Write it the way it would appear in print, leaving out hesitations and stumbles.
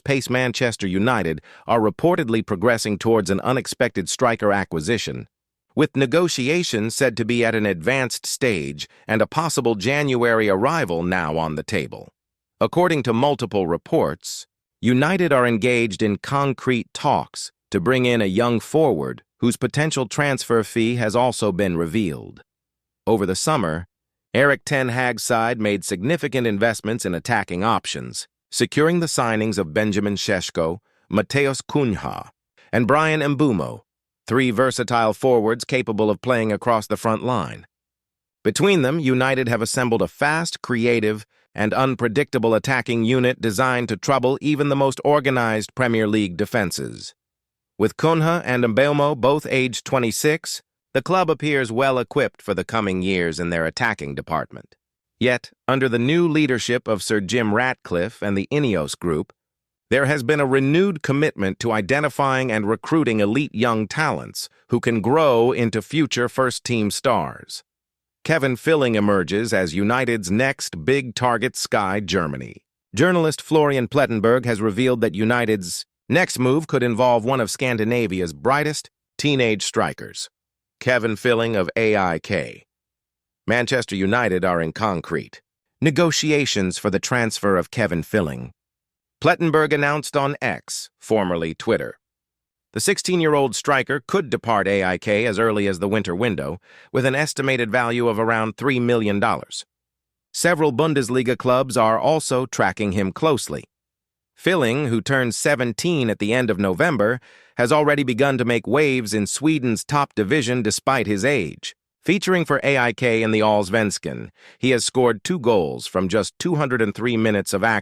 pace Manchester United are reportedly progressing towards an unexpected striker acquisition, with negotiations said to be at an advanced stage and a possible January arrival now on the table. According to multiple reports, United are engaged in concrete talks to bring in a young forward whose potential transfer fee has also been revealed. Over the summer, Erik ten Hag's side made significant investments in attacking options, securing the signings of Benjamin Šeško, Mateus Cunha, and Brian Mbeumo, three versatile forwards capable of playing across the front line. Between them, United have assembled a fast, creative, and unpredictable attacking unit designed to trouble even the most organized Premier League defenses. With Cunha and Mbeumo both aged 26, the club appears well equipped for the coming years in their attacking department. Yet, under the new leadership of Sir Jim Ratcliffe and the Ineos Group, there has been a renewed commitment to identifying and recruiting elite young talents who can grow into future first-team stars. Kevin Filling emerges as United's next big target, Sky Germany. Journalist Florian Plettenberg has revealed that United's next move could involve one of Scandinavia's brightest teenage strikers, Kevin Filling of AIK. Manchester United are in concrete negotiations for the transfer of Kevin Filling. Plettenberg announced on X, formerly Twitter. The 16-year-old striker could depart AIK as early as the winter window, with an estimated value of around $3 million. Several Bundesliga clubs are also tracking him closely. Filling, who turns 17 at the end of November, has already begun to make waves in Sweden's top division despite his age. Featuring for AIK in the Allsvenskan, he has scored 2 goals from just 203 minutes of action.